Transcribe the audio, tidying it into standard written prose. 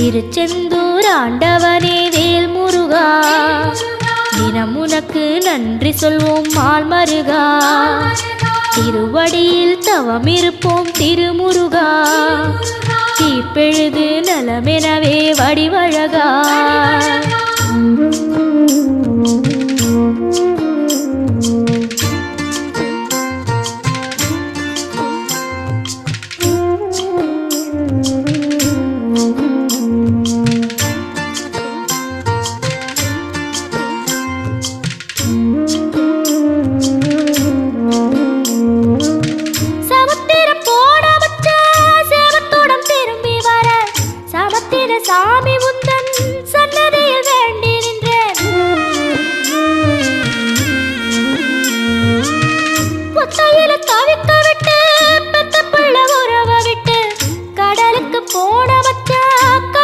திருச்செந்தூர் ஆண்டவனே வேல் முருகா, தினம் உனக்கு நன்றி சொல்வோம் மால் மருகா. திருவடியில் தவம் இருப்போம் திருமுருகா, தீப்பெழுது நலமெனவே வடிவழகா. சாமி உந்த